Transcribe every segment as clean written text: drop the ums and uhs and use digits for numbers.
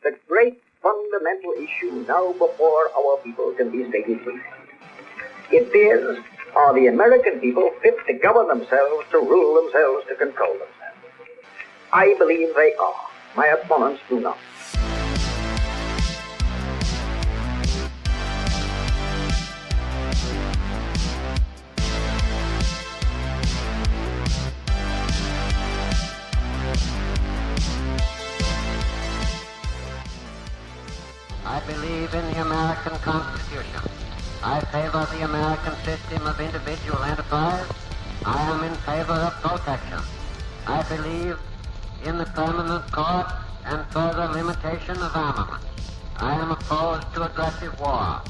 the great fundamental issue now before our people can be stated briefly. It is, are the American people fit to govern themselves, to rule themselves, to control themselves? I believe they are. My opponents do not. I believe in the American Constitution. I favor the American system of individual enterprise. I am in favor of protection. I believe in the permanent court and further limitation of armament. I am opposed to aggressive war.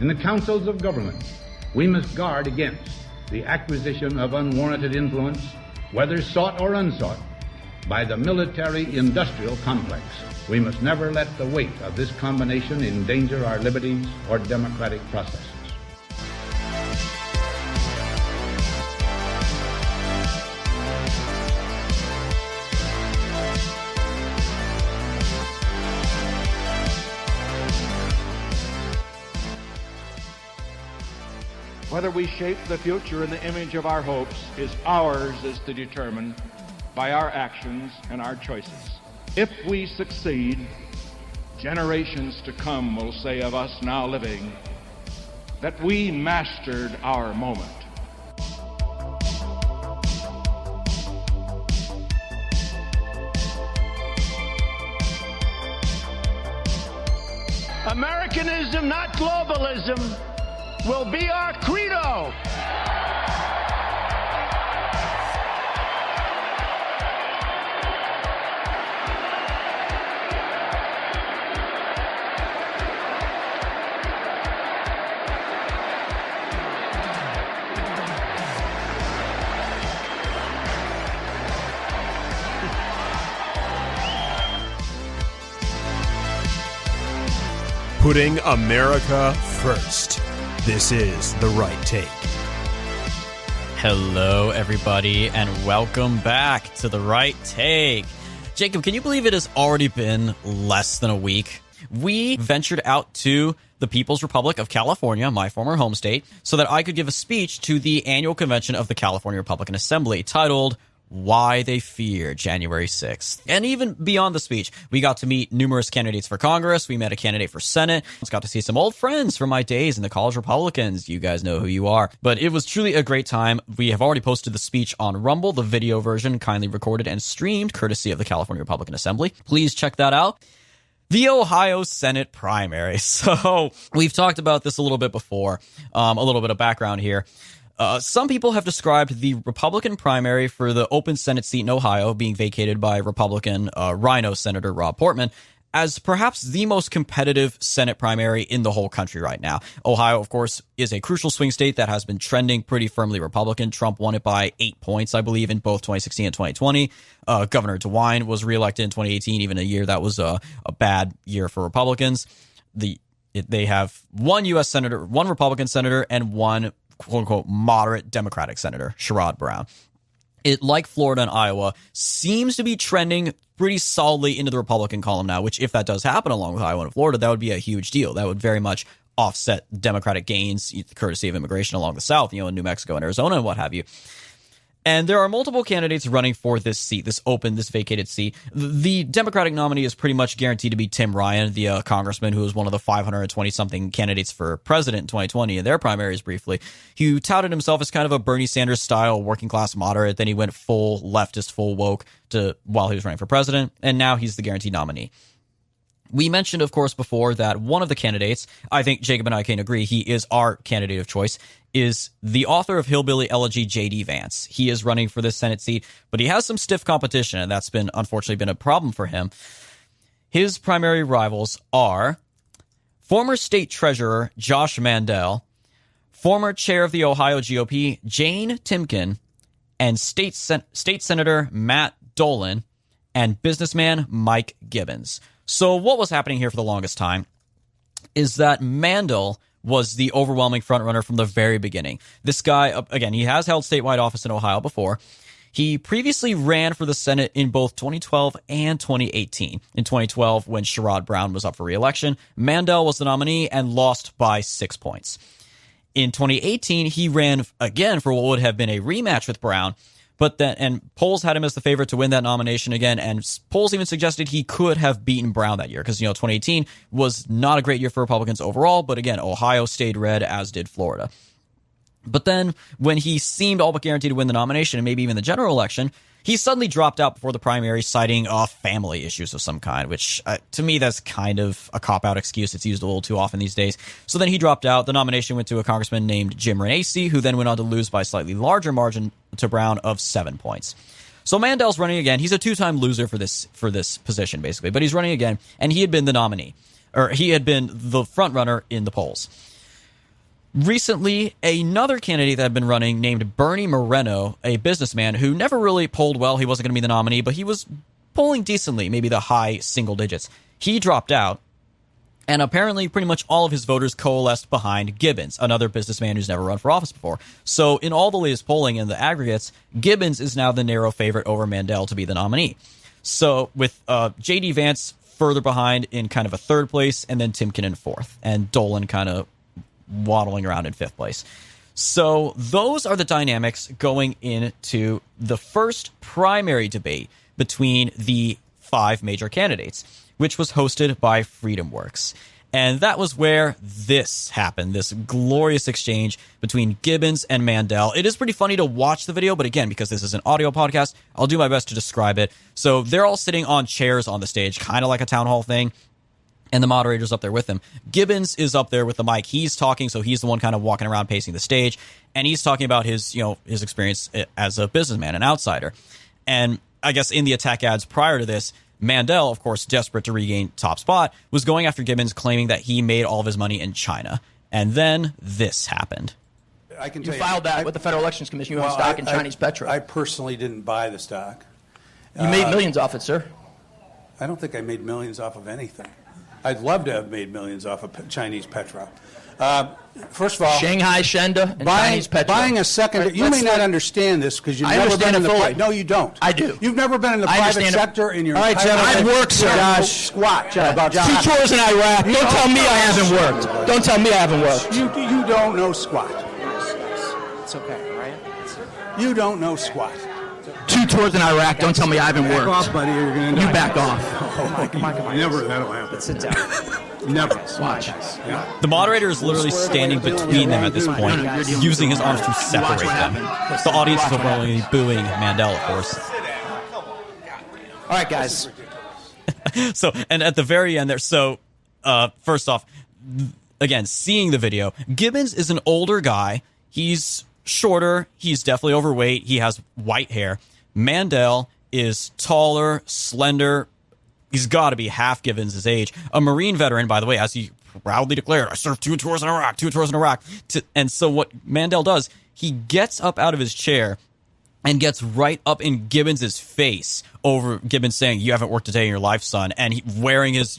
In the councils of government, we must guard against the acquisition of unwarranted influence, whether sought or unsought, by the military-industrial complex. We must never let the weight of this combination endanger our liberties or democratic processes. Whether we shape the future in the image of our hopes is ours to determine by our actions and our choices. If we succeed, generations to come will say of us now living that we mastered our moment. Americanism, not globalism, will be our credo. Putting America first. This is The Right Take. Hello, everybody, and welcome back to The Right Take. Jacob, can you believe it has already been less than a week? We ventured out to the People's Republic of California, my former home state, so that I could give a speech to the annual convention of the California Republican Assembly titled Why They Fear January 6th. And even beyond the speech, we got to meet numerous candidates for Congress. We met a candidate for Senate. We got to see some old friends from my days in the college Republicans. You guys know who you are. But it was truly a great time. We have already posted the speech on Rumble, the video version kindly recorded and streamed courtesy of the California Republican Assembly. Please check that out. The Ohio Senate primary. So we've talked about this a little bit before. A little bit of background here. Some people have described the Republican primary for the open Senate seat in Ohio being vacated by Republican Rhino Senator Rob Portman as perhaps the most competitive Senate primary in the whole country right now. Ohio, of course, is a crucial swing state that has been trending pretty firmly Republican. Trump won it by 8 points, I believe, in both 2016 and 2020. Governor DeWine was reelected in 2018, even a year that was a bad year for Republicans. They have one U.S. senator, one Republican senator, and one quote-unquote moderate Democratic senator, Sherrod Brown. It, like Florida and Iowa, seems to be trending pretty solidly into the Republican column now, which if that does happen along with Iowa and Florida, that would be a huge deal. That would very much offset Democratic gains, courtesy of immigration along the South, in New Mexico and Arizona and what have you. And there are multiple candidates running for this seat, this vacated seat. The Democratic nominee is pretty much guaranteed to be Tim Ryan, the congressman who was one of the 520-something candidates for president in 2020 in their primaries briefly. He touted himself as kind of a Bernie Sanders-style working-class moderate. Then he went full leftist, full woke while he was running for president, and now he's the guaranteed nominee. We mentioned, of course, before that one of the candidates, I think Jacob and I can agree he is our candidate of choice, is the author of Hillbilly Elegy, J.D. Vance. He is running for this Senate seat, but he has some stiff competition, and that's unfortunately been a problem for him. His primary rivals are former state treasurer Josh Mandel, former chair of the Ohio GOP Jane Timken, and state senator Matt Dolan, and businessman Mike Gibbons. So what was happening here for the longest time? is that Mandel was the overwhelming frontrunner from the very beginning. This guy, again, he has held statewide office in Ohio before. He previously ran for the Senate in both 2012 and 2018. In 2012, when Sherrod Brown was up for re-election, Mandel was the nominee and lost by 6 points. In 2018, he ran again for what would have been a rematch with Brown, and polls had him as the favorite to win that nomination again, and polls even suggested he could have beaten Brown that year because, 2018 was not a great year for Republicans overall, but again, Ohio stayed red, as did Florida. But then when he seemed all but guaranteed to win the nomination and maybe even the general election, he suddenly dropped out before the primary, citing family issues of some kind, which to me, that's kind of a cop-out excuse. It's used a little too often these days. So then he dropped out. The nomination went to a congressman named Jim Renacci, who then went on to lose by a slightly larger margin to Brown of 7 points. So Mandel's running again. He's a two-time loser for this position, basically, but he's running again, and he had been the nominee, or he had been the front-runner in the polls. Recently, another candidate that had been running named Bernie Moreno, a businessman who never really polled well. He wasn't going to be the nominee, but he was polling decently, maybe the high single digits. He dropped out, and apparently pretty much all of his voters coalesced behind Gibbons, another businessman who's never run for office before. So in all the latest polling and the aggregates, Gibbons is now the narrow favorite over Mandel to be the nominee. So with J.D. Vance further behind in kind of a third place, and then Timken in fourth, and Dolan kind of waddling around in fifth place. So those are the dynamics going into the first primary debate between the 5 major candidates, which was hosted by FreedomWorks. And that was where this happened, this glorious exchange between Gibbons and Mandel. It is pretty funny to watch the video, but again, because this is an audio podcast, I'll do my best to describe it. So they're all sitting on chairs on the stage, kind of like a town hall thing. And the moderator's up there with him. Gibbons is up there with the mic. He's talking, so he's the one kind of walking around pacing the stage. And he's talking about his experience as a businessman, an outsider. And I guess in the attack ads prior to this, Mandel, of course, desperate to regain top spot, was going after Gibbons, claiming that he made all of his money in China. And then this happened. I can You tell filed that with the Federal Elections Commission. You own stock in Chinese Petro. I personally didn't buy the stock. You made millions off it, sir. I don't think I made millions off of anything. I'd love to have made millions off of Chinese Petro. First of all, Shanghai Shenda and Chinese Petro. Buying a second. You may not understand this because you've never been in the private. No, you don't. I do. You've never been in the private sector in your. All right, gentlemen. I've worked, sir. Josh, squat. About 2 tours in Iraq. Don't tell me I haven't worked. Don't tell me I haven't worked. You don't know squat. It's okay, right? You don't know squat. 2 tours in Iraq. Don't tell me I haven't worked. Back off, buddy. You're gonna You back off. Come on. Never. That'll happen. Let's sit down. Never. Watch. Yeah. The moderator is literally standing between them at this point, using his arms to separate them. The audience is overwhelmingly booing Mandel, of course. All right, guys. So, and at the very end there, first off, again, seeing the video, Gibbons is an older guy. He's shorter. He's definitely overweight. He has white hair. Mandel is taller, slender. He's got to be half Gibbons' age. A Marine veteran, by the way, as he proudly declared, I served 2 tours in Iraq. And so what Mandel does, he gets up out of his chair and gets right up in Gibbons' face over Gibbons saying, "You haven't worked a day in your life, son." And he wearing his,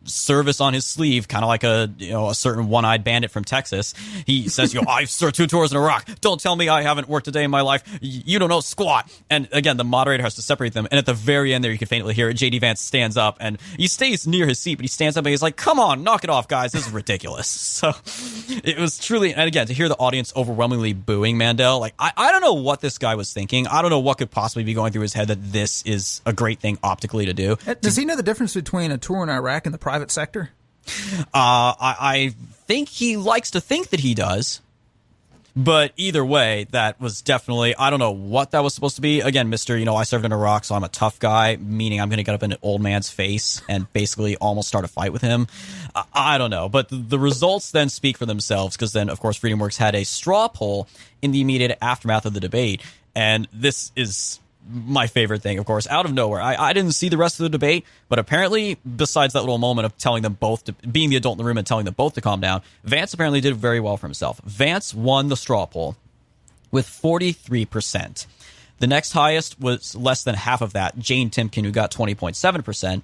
service on his sleeve, kind of like a certain one-eyed bandit from Texas. He says, "I've served 2 tours in Iraq. Don't tell me I haven't worked a day in my life. You don't know squat." And again, the moderator has to separate them. And at the very end there, you can faintly hear it. J.D. Vance stands up, and he stays near his seat, but he stands up and he's like, "Come on, knock it off, guys. This is ridiculous." So it was truly, and again, to hear the audience overwhelmingly booing Mandel, I don't know what this guy was thinking. I don't know what could possibly be going through his head that this is a great thing optically to do. Does he know the difference between a tour in Iraq and the private sector? I think he likes to think that he does. But either way, that was definitely, I don't know what that was supposed to be. Again, Mr., I served in Iraq, so I'm a tough guy, meaning I'm going to get up in an old man's face and basically almost start a fight with him. I don't know. But the results then speak for themselves, because then, of course, FreedomWorks had a straw poll in the immediate aftermath of the debate. And this is my favorite thing, of course, out of nowhere. I didn't see the rest of the debate, but apparently, besides that little moment of telling them both, being the adult in the room and telling them both to calm down, Vance apparently did very well for himself. Vance won the straw poll with 43%. The next highest was less than half of that, Jane Timken, who got 20.7%.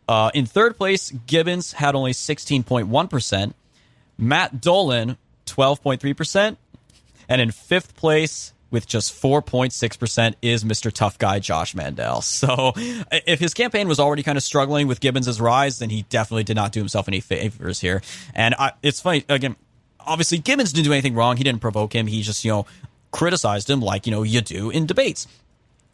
In third place, Gibbons had only 16.1%. Matt Dolan, 12.3%. And in fifth place, with just 4.6%, is Mr. Tough Guy Josh Mandel. So if his campaign was already kind of struggling with Gibbons' rise, then he definitely did not do himself any favors here. And it's funny, again, obviously Gibbons didn't do anything wrong. He didn't provoke him. He just, criticized him like, you do in debates.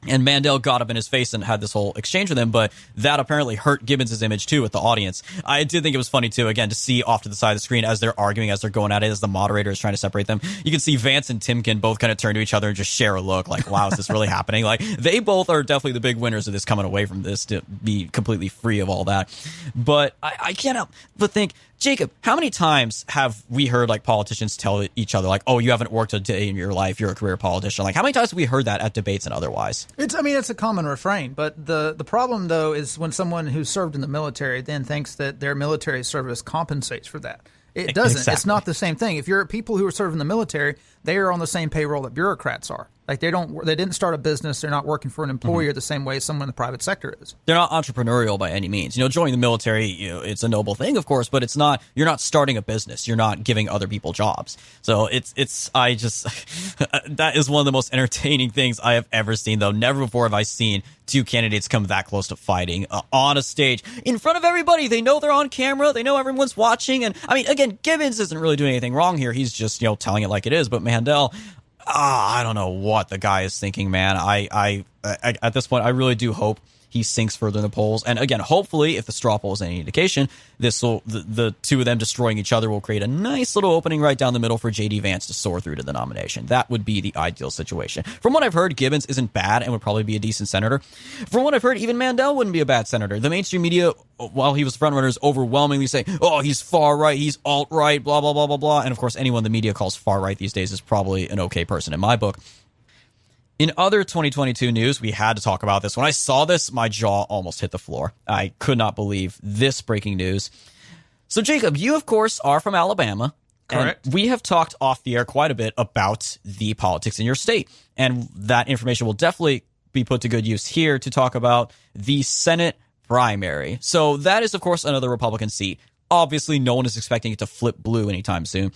And Mandel got up in his face and had this whole exchange with him, but that apparently hurt Gibbons' image, too, with the audience. I did think it was funny, too, again, to see off to the side of the screen as they're arguing, as they're going at it, as the moderator is trying to separate them. You can see Vance and Timken both kind of turn to each other and just share a look like, wow, is this really happening? Like, they both are definitely the big winners of this, coming away from this to be completely free of all that. But I can't help but think, Jacob, how many times have we heard like politicians tell each other like, oh, you haven't worked a day in your life, you're a career politician? Like, how many times have we heard that at debates and otherwise? It's a common refrain, but the problem though is when someone who served in the military then thinks that their military service compensates for that. It doesn't. Exactly. It's not the same thing. If you're people who are serving in the military, they are on the same payroll that bureaucrats are. Like they didn't start a business. They're not working for an employer the same way someone in the private sector is. They're not entrepreneurial by any means. Joining the military, it's a noble thing, of course, but it's not. You're not starting a business. You're not giving other people jobs. So I just that is one of the most entertaining things I have ever seen. Though never before have I seen two candidates come that close to fighting on a stage in front of everybody. They know they're on camera. They know everyone's watching. And I mean, again, Gibbons isn't really doing anything wrong here. He's just telling it like it is. But Mandel, I don't know what the guy is thinking, man. I at this point, I really do hope he sinks further in the polls. And again, hopefully, if the straw poll is any indication, the two of them destroying each other will create a nice little opening right down the middle for J.D. Vance to soar through to the nomination. That would be the ideal situation. From what I've heard, Gibbons isn't bad and would probably be a decent senator. From what I've heard, even Mandel wouldn't be a bad senator. The mainstream media, while he was frontrunner, is overwhelmingly saying, oh, he's far right, he's alt-right, blah, blah, blah, blah, blah. And of course, anyone the media calls far right these days is probably an okay person in my book. In other 2022 news, we had to talk about this. When I saw this, my jaw almost hit the floor. I could not believe this breaking news. So, Jacob, you, of course, are from Alabama. Correct. And we have talked off the air quite a bit about the politics in your state. And that information will definitely be put to good use here to talk about the Senate primary. So that is, of course, another Republican seat. Obviously, no one is expecting it to flip blue anytime soon.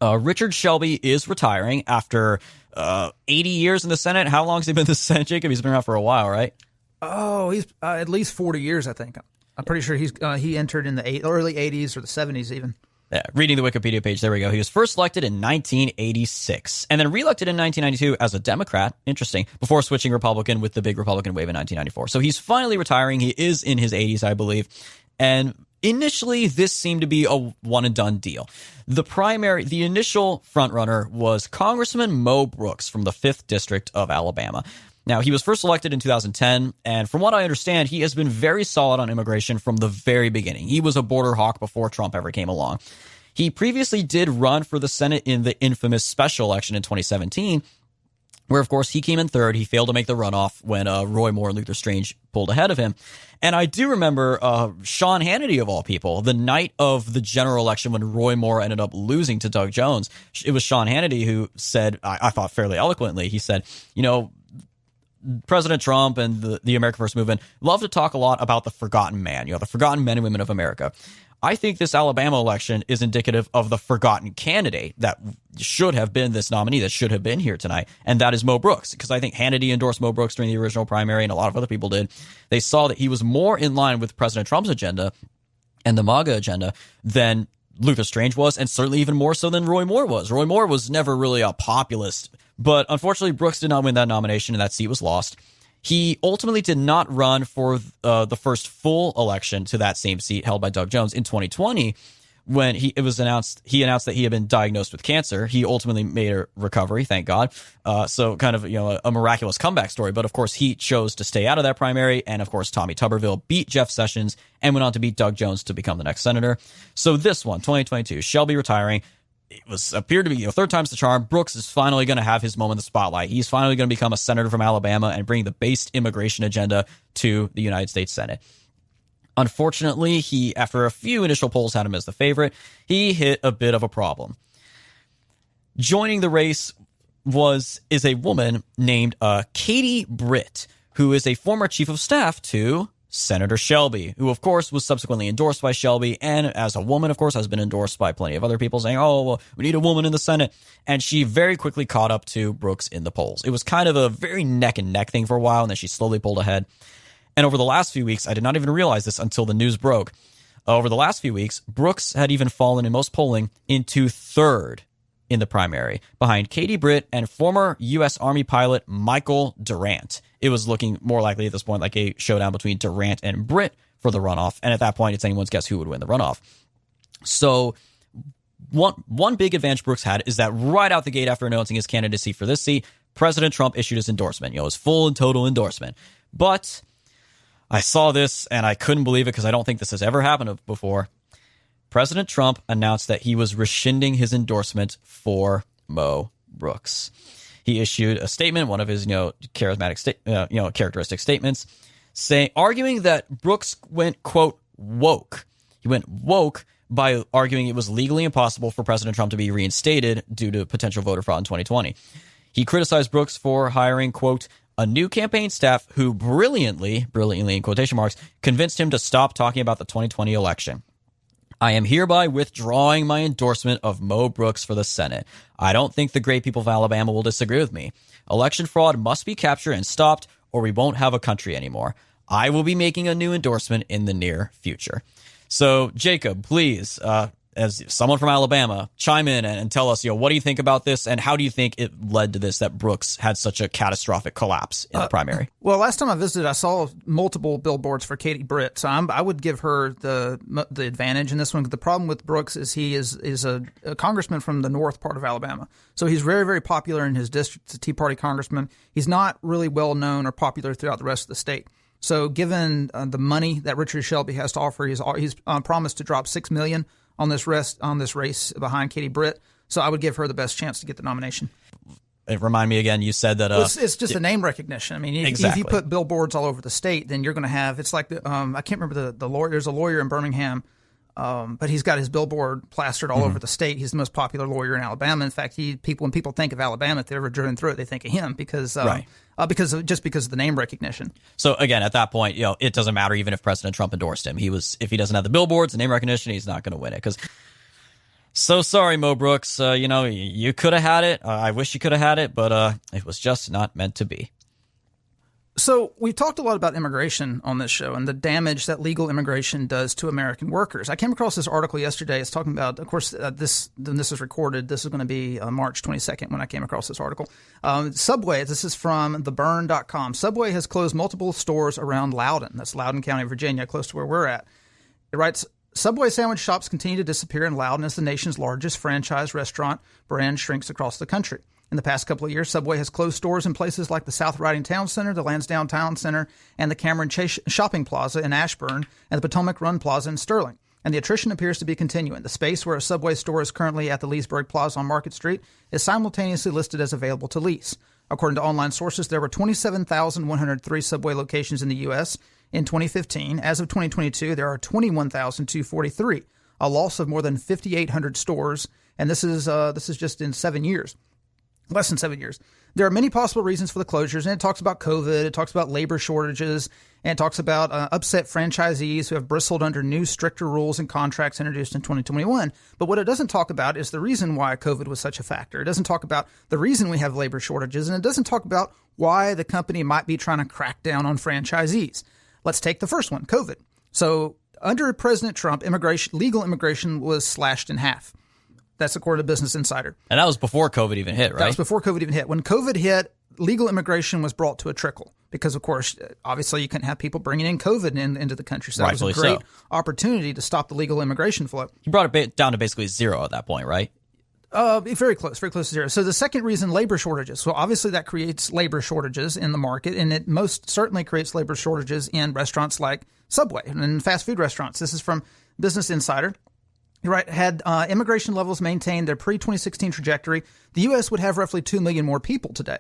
Richard Shelby is retiring after 80 years in the Senate. How long has he been in the Senate, Jacob? He's been around for a while, right? Oh, he's at least 40 years, I think. I'm pretty sure he entered in the early 80s or the 70s even. Yeah, reading the Wikipedia page, there we go. He was first elected in 1986 and then reelected in 1992 as a Democrat. Interesting. Before switching Republican with the big Republican wave in 1994. So he's finally retiring. He is in his 80s, I believe. And initially, this seemed to be a one-and-done deal. The initial frontrunner was Congressman Mo Brooks from the 5th District of Alabama. Now, he was first elected in 2010, and from what I understand, he has been very solid on immigration from the very beginning. He was a border hawk before Trump ever came along. He previously did run for the Senate in the infamous special election in 2017, where, of course, he came in third. He failed to make the runoff when Roy Moore and Luther Strange pulled ahead of him. And I do remember Sean Hannity, of all people, the night of the general election when Roy Moore ended up losing to Doug Jones. It was Sean Hannity who said, I thought fairly eloquently, he said, President Trump and the America First movement love to talk a lot about the forgotten man, the forgotten men and women of America. I think this Alabama election is indicative of the forgotten candidate that should have been this nominee, that should have been here tonight, and that is Mo Brooks, because I think Hannity endorsed Mo Brooks during the original primary, and a lot of other people did. They saw that he was more in line with President Trump's agenda and the MAGA agenda than Luther Strange was, and certainly even more so than Roy Moore was. Roy Moore was never really a populist, but unfortunately Brooks did not win that nomination, and that seat was lost. He ultimately did not run for the first full election to that same seat held by Doug Jones in 2020 when he announced that he had been diagnosed with cancer. He ultimately made a recovery, thank God. So kind of a miraculous comeback story. But of course, he chose to stay out of that primary. And of course, Tommy Tuberville beat Jeff Sessions and went on to beat Doug Jones to become the next senator. So this one, 2022, Shelby retiring. It appeared to be third time's the charm. Brooks is finally going to have his moment in the spotlight. He's finally going to become a senator from Alabama and bring the based immigration agenda to the United States Senate. Unfortunately, he, after a few initial polls, had him as the favorite. He hit a bit of a problem. Joining the race is a woman named Katie Britt, who is a former chief of staff to Senator Shelby, who, of course, was subsequently endorsed by Shelby, and as a woman, of course, has been endorsed by plenty of other people saying, oh, well, we need a woman in the Senate. And she very quickly caught up to Brooks in the polls. It was kind of a very neck and neck thing for a while, and then she slowly pulled ahead. And over the last few weeks, I did not even realize this until the news broke. Over the last few weeks, Brooks had even fallen in most polling into third in the primary, behind Katie Britt and former U.S. Army pilot Michael Durant. It was looking more likely at this point like a showdown between Durant and Britt for the runoff, and at that point, it's anyone's guess who would win the runoff. So one big advantage Brooks had is that right out the gate after announcing his candidacy for this seat, President Trump issued his endorsement, his full and total endorsement. But I saw this, and I couldn't believe it because I don't think this has ever happened before. President Trump announced that he was rescinding his endorsement for Mo Brooks. He issued a statement, one of his, characteristic statements, arguing that Brooks went, quote, woke. He went woke by arguing it was legally impossible for President Trump to be reinstated due to potential voter fraud in 2020. He criticized Brooks for hiring, quote, a new campaign staff who brilliantly in quotation marks, convinced him to stop talking about the 2020 election. I am hereby withdrawing my endorsement of Mo Brooks for the Senate. I don't think the great people of Alabama will disagree with me. Election fraud must be captured and stopped, or we won't have a country anymore. I will be making a new endorsement in the near future. So, Jacob, please, as someone from Alabama, chime in and tell us, what do you think about this, and how do you think it led to this, that Brooks had such a catastrophic collapse in the primary? Well, last time I visited, I saw multiple billboards for Katie Britt, so I would give her the advantage in this one. The problem with Brooks is he is a congressman from the north part of Alabama, so he's very, very popular in his district. He's a Tea Party congressman. He's not really well known or popular throughout the rest of the state. So given the money that Richard Shelby has to offer, he's promised to drop $6 million on this race behind Katie Britt. So I would give her the best chance to get the nomination. Remind me again, you said that... it's just a name recognition. I mean, if you put billboards all over the state, then you're going to have... It's like, I can't remember the lawyer. There's a lawyer in Birmingham, but he's got his billboard plastered all over the state. He's the most popular lawyer in Alabama. In fact, when people think of Alabama, if they've ever driven through it, they think of him because because of the name recognition. So again, at that point, it doesn't matter even if President Trump endorsed him. If he doesn't have the billboards, the name recognition, he's not going to win it. Because so sorry, Mo Brooks. You could have had it. I wish you could have had it, but it was just not meant to be. So we've talked a lot about immigration on this show and the damage that legal immigration does to American workers. I came across this article yesterday. It's talking about, of course, when this is recorded, this is going to be March 22nd when I came across this article. Subway, this is from theburn.com. Subway has closed multiple stores around Loudoun. That's Loudoun County, Virginia, close to where we're at. It writes, Subway sandwich shops continue to disappear in Loudoun as the nation's largest franchise restaurant brand shrinks across the country. In the past couple of years, Subway has closed stores in places like the South Riding Town Center, the Lansdowne Town Center, and the Cameron Chase Shopping Plaza in Ashburn, and the Potomac Run Plaza in Sterling. And the attrition appears to be continuing. The space where a Subway store is currently at the Leesburg Plaza on Market Street is simultaneously listed as available to lease. According to online sources, there were 27,103 Subway locations in the U.S. in 2015. As of 2022, there are 21,243, a loss of more than 5,800 stores. And this is just in 7 years. Less than 7 years. There are many possible reasons for the closures, and it talks about COVID, it talks about labor shortages, and it talks about upset franchisees who have bristled under new, stricter rules and contracts introduced in 2021. But what it doesn't talk about is the reason why COVID was such a factor. It doesn't talk about the reason we have labor shortages, and it doesn't talk about why the company might be trying to crack down on franchisees. Let's take the first one, COVID. So under President Trump, legal immigration was slashed in half. That's according to Business Insider. And that was before COVID even hit, right? That was before COVID even hit. When COVID hit, legal immigration was brought to a trickle because, of course, obviously you couldn't have people bringing in COVID into the country. So that was a great opportunity to stop the legal immigration flow. He brought it down to basically zero at that point, right? Very close to zero. So the second reason, labor shortages. So obviously that creates labor shortages in the market, and it most certainly creates labor shortages in restaurants like Subway and in fast food restaurants. This is from Business Insider. Right, had immigration levels maintained their pre-2016 trajectory, the U.S. would have roughly 2 million more people today.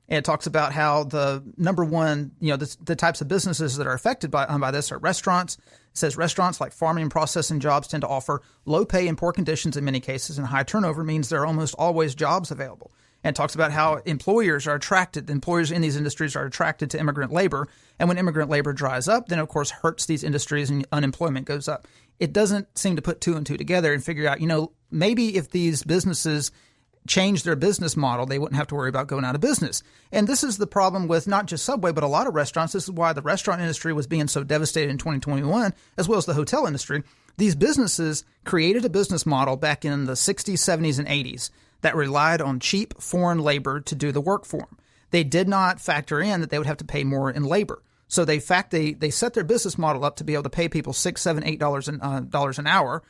And it talks about how the number one, the types of businesses that are affected by this are restaurants. It says restaurants like farming and processing jobs tend to offer low pay and poor conditions in many cases, and high turnover means there are almost always jobs available. and talks about how employers in these industries are attracted to immigrant labor. And when immigrant labor dries up, then of course hurts these industries and unemployment goes up. It doesn't seem to put two and two together and figure out, maybe if these businesses change their business model, they wouldn't have to worry about going out of business. And this is the problem with not just Subway, but a lot of restaurants. This is why the restaurant industry was being so devastated in 2021, as well as the hotel industry. These businesses created a business model back in the 60s, 70s, and 80s that relied on cheap foreign labor to do the work for them. They did not factor in that they would have to pay more in labor. So they set their business model up to be able to pay people $6, $7, $8 an hour.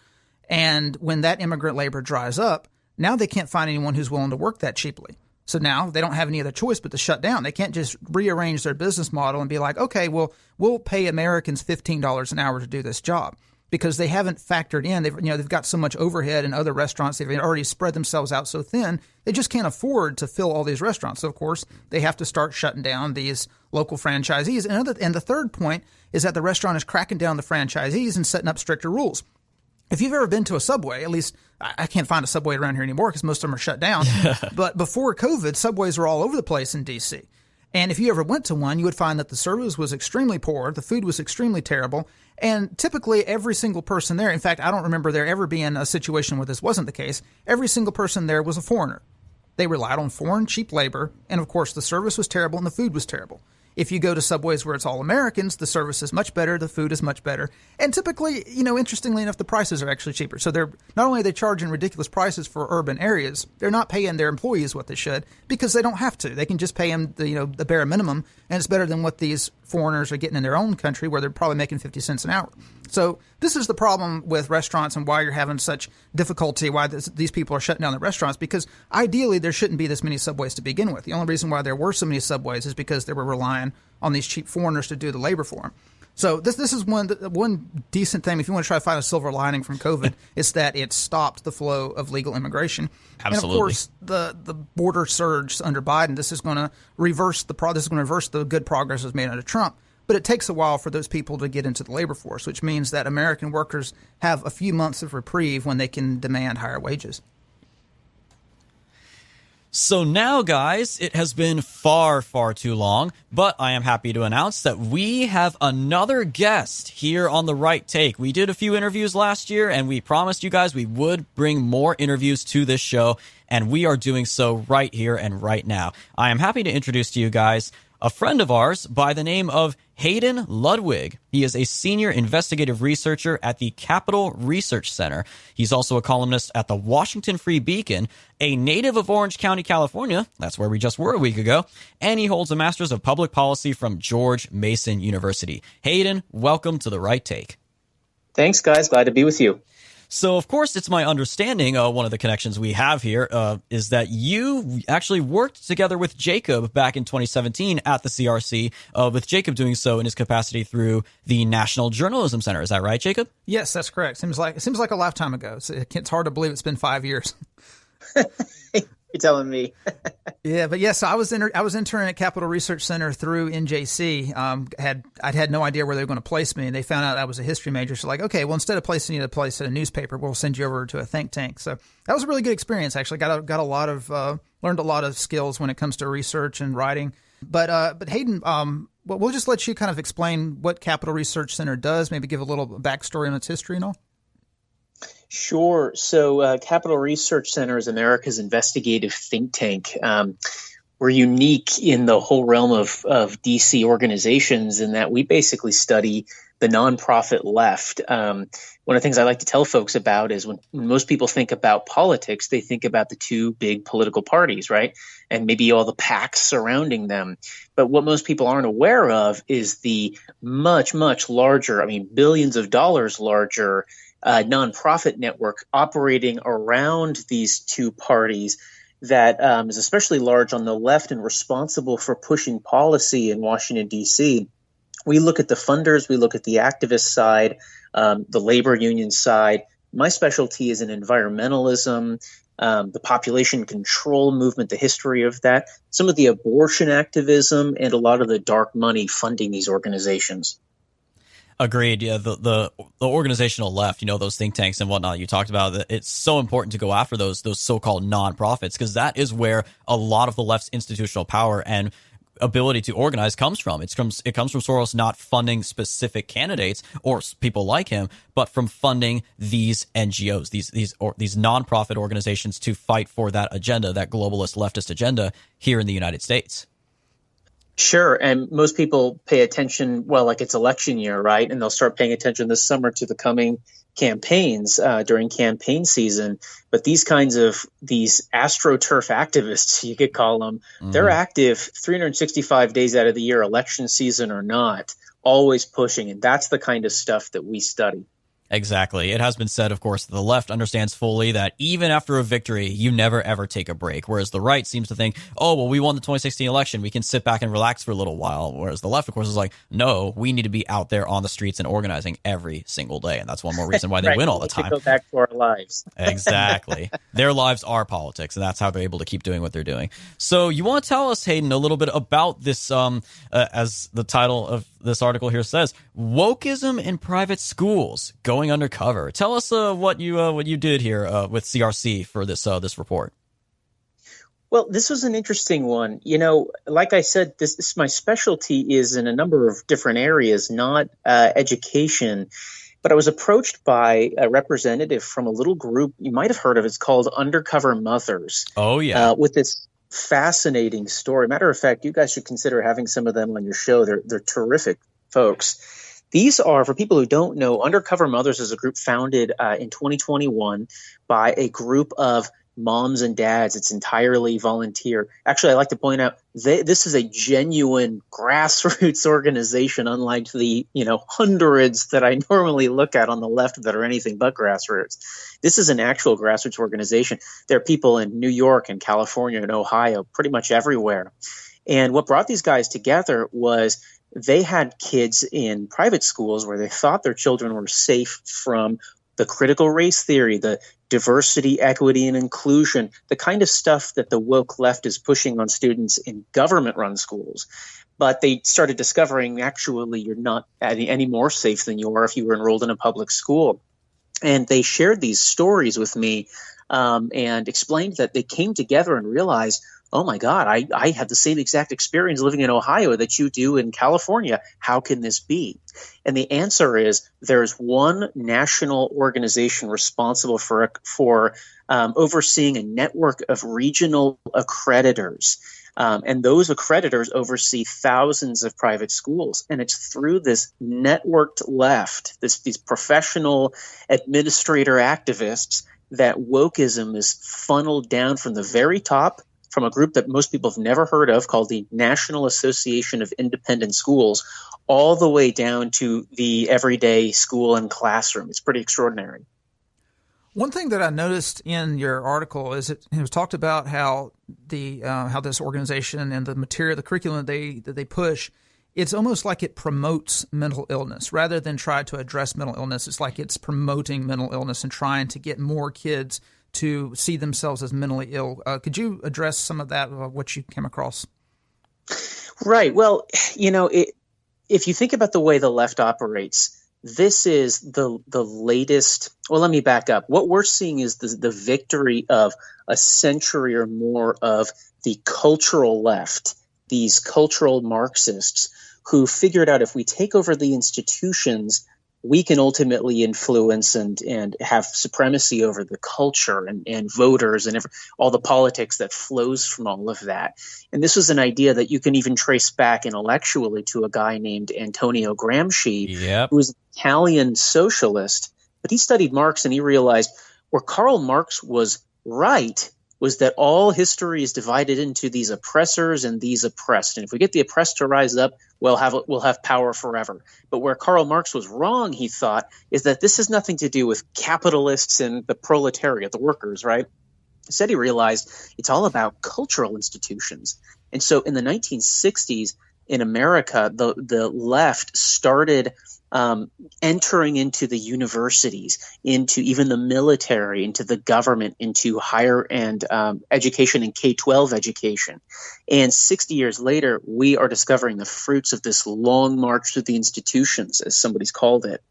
And when that immigrant labor dries up, now they can't find anyone who's willing to work that cheaply. So now they don't have any other choice but to shut down. They can't just rearrange their business model and be like, okay, well, we'll pay Americans $15 an hour to do this job, because they haven't factored in. They've got so much overhead in other restaurants. They've already spread themselves out so thin. They just can't afford to fill all these restaurants. So, of course, they have to start shutting down these local franchisees. And the third point is that the restaurant is cracking down the franchisees and setting up stricter rules. If you've ever been to a Subway, at least I can't find a Subway around here anymore because most of them are shut down. But before COVID, Subways were all over the place in D.C. And if you ever went to one, you would find that the service was extremely poor, the food was extremely terrible, and typically every single person there, in fact, I don't remember there ever being a situation where this wasn't the case, every single person there was a foreigner. They relied on foreign cheap labor, and of course the service was terrible and the food was terrible. If you go to Subways where it's all Americans, the service is much better, the food is much better. And typically, interestingly enough, the prices are actually cheaper. So they're not only are they charging ridiculous prices for urban areas, they're not paying their employees what they should because they don't have to. They can just pay them the bare minimum, and it's better than what these foreigners are getting in their own country where they're probably making 50 cents an hour. So this is the problem with restaurants and why you're having such difficulty, why these people are shutting down the restaurants, because ideally there shouldn't be this many Subways to begin with. The only reason why there were so many Subways is because they were relying on these cheap foreigners to do the labor for them. So this is one decent thing. If you want to try to find a silver lining from COVID, it's that it stopped the flow of legal immigration. Absolutely. And of course, the border surge under Biden, this is going to reverse the good progress that's made under Trump. But it takes a while for those people to get into the labor force, which means that American workers have a few months of reprieve when they can demand higher wages. So now, guys, it has been far, far too long, but I am happy to announce that we have another guest here on The Right Take. We did a few interviews last year, and we promised you guys we would bring more interviews to this show, and we are doing so right here and right now. I am happy to introduce to you guys a friend of ours by the name of Hayden Ludwig. He is a senior investigative researcher at the Capitol Research Center. He's also a columnist at the Washington Free Beacon, a native of Orange County, California. That's where we just were a week ago. And he holds a master's of public policy from George Mason University. Hayden, welcome to The Right Take. Thanks, guys. Glad to be with you. So, of course, it's my understanding, one of the connections we have here is that you actually worked together with Jacob back in 2017 at the CRC, with Jacob doing so in his capacity through the National Journalism Center. Is that right, Jacob? Yes, that's correct. Seems like a lifetime ago. It's hard to believe it's been 5 years. You're telling me. Yeah, but yes, I was interning at Capitol Research Center through NJC. I'd had no idea where they were going to place me, and they found out I was a history major. So like, okay, well, instead of placing you to place at a newspaper, we'll send you over to a think tank. So that was a really good experience. Actually, got a lot of learned a lot of skills when it comes to research and writing. But Hayden, we'll just let you kind of explain what Capitol Research Center does. Maybe give a little backstory on its history and all. Sure. So Capitol Research Center is America's investigative think tank. We're unique in the whole realm of D.C. organizations in that we basically study the nonprofit left. One of the things I like to tell folks about is when most people think about politics, they think about the two big political parties, right? And maybe all the PACs surrounding them. But what most people aren't aware of is the much, much larger, billions of dollars larger nonprofit network operating around these two parties that is especially large on the left and responsible for pushing policy in Washington, D.C. We look at the funders, we look at the activist side, the labor union side. My specialty is in environmentalism, the population control movement, the history of that, some of the abortion activism, and a lot of the dark money funding these organizations. Agreed. Yeah, the organizational left, those think tanks and whatnot you talked about, it's so important to go after those so-called nonprofits, because that is where a lot of the left's institutional power and ability to organize comes from. It comes from Soros not funding specific candidates or people like him, but from funding these NGOs, these nonprofit organizations to fight for that agenda, that globalist leftist agenda here in the United States. Sure. And most people pay attention, like it's election year, right? And they'll start paying attention this summer to the coming campaigns during campaign season. But these AstroTurf activists, you could call them, they're active 365 days out of the year, election season or not, always pushing. And that's the kind of stuff that we study. Exactly. It has been said, of course, the left understands fully that even after a victory, you never, ever take a break. Whereas the right seems to think, oh, well, we won the 2016 election. We can sit back and relax for a little while. Whereas the left, of course, is like, no, we need to be out there on the streets and organizing every single day. And that's one more reason why they win all the time. Go back to our lives. Exactly. Their lives are politics, and that's how they're able to keep doing what they're doing. So you want to tell us, Hayden, a little bit about this, as the title of this article here says, wokeism in private schools going undercover. Tell us what you did here with CRC for this report. Well, this was an interesting one. Like I said, this my specialty is in a number of different areas, not education. But I was approached by a representative from a little group you might have heard of. It's called Undercover Mothers. Oh, yeah. With this fascinating story. Matter of fact, you guys should consider having some of them on your show. They're terrific folks. These are, for people who don't know, Undercover Mothers is a group founded in 2021 by a group of moms and dads. It's entirely volunteer. Actually, I like to point out this is a genuine grassroots organization, unlike the hundreds that I normally look at on the left that are anything but grassroots. This is an actual grassroots organization. There are people in New York and California and Ohio, pretty much everywhere. And what brought these guys together was they had kids in private schools where they thought their children were safe from the critical race theory, the diversity, equity, and inclusion, the kind of stuff that the woke left is pushing on students in government-run schools. But they started discovering, actually, you're not any more safe than you are if you were enrolled in a public school. And they shared these stories with me and explained that they came together and realized, oh my God, I have the same exact experience living in Ohio that you do in California. How can this be? And the answer is there's one national organization responsible for overseeing a network of regional accreditors. And those accreditors oversee thousands of private schools. And it's through this networked left, these professional administrator activists, that wokeism is funneled down from the very top, from a group that most people have never heard of called the National Association of Independent Schools, all the way down to the everyday school and classroom. It's pretty extraordinary. One thing that I noticed in your article is it was talked about how this organization and the material, the curriculum that they push, it's almost like it promotes mental illness rather than try to address mental illness. It's like it's promoting mental illness and trying to get more kids to see themselves as mentally ill. Could you address some of that, what you came across? Right. Well, if you think about the way the left operates, this is the latest. Well, let me back up. What we're seeing is the victory of a century or more of the cultural left, these cultural Marxists who figured out if we take over the institutions, we can ultimately influence and have supremacy over the culture and voters and all the politics that flows from all of that. And this was an idea that you can even trace back intellectually to a guy named Antonio Gramsci, who was an Italian socialist, but he studied Marx and he realized where Karl Marx was right was that all history is divided into these oppressors and these oppressed. And if we get the oppressed to rise up, we'll have power forever. But where Karl Marx was wrong, he thought, is that this has nothing to do with capitalists and the proletariat, the workers, right? Instead, he realized it's all about cultural institutions. And so in the 1960s, in America, the left started entering into the universities, into even the military, into the government, into higher and education and K-12 education. And 60 years later, we are discovering the fruits of this long march through the institutions, as somebody's called it.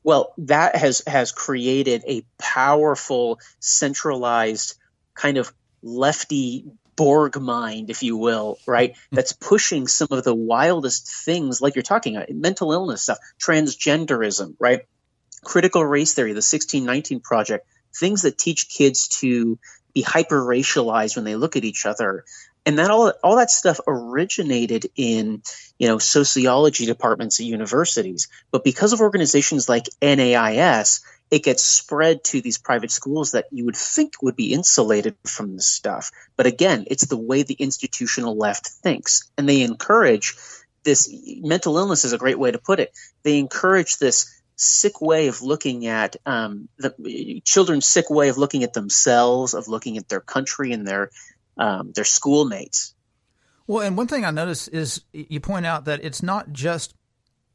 Well, that has created a powerful, centralized kind of lefty Borg mind, if you will, right? That's pushing some of the wildest things, like you're talking about, mental illness stuff, transgenderism, right? Critical race theory, the 1619 Project, things that teach kids to be hyper-racialized when they look at each other. And that all that stuff originated in, sociology departments at universities. But because of organizations like NAIS, it gets spread to these private schools that you would think would be insulated from this stuff. But again, it's the way the institutional left thinks. And they encourage this – mental illness is a great way to put it. They encourage this sick way of looking at the children's sick way of looking at themselves, of looking at their country and their schoolmates. Well, and one thing I noticed is you point out that it's not just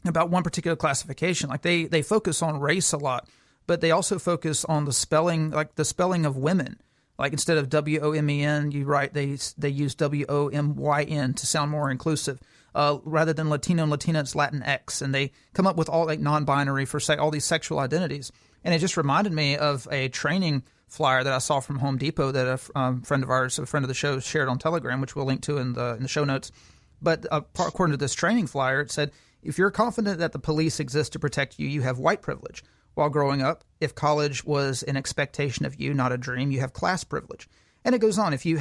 about one particular classification. Like they focus on race a lot, but they also focus on the spelling, like the spelling of women. Like instead of W-O-M-E-N, you write they use W-O-M-Y-N to sound more inclusive. Rather than Latino and Latina, it's Latinx, and they come up with all like non-binary for all these sexual identities. And it just reminded me of a training flyer that I saw from Home Depot that a friend of ours, a friend of the show, shared on Telegram, which we'll link to in the show notes. But according to this training flyer, it said, if you're confident that the police exist to protect you, you have white privilege. While growing up, if college was an expectation of you, not a dream, you have class privilege. And it goes on. If you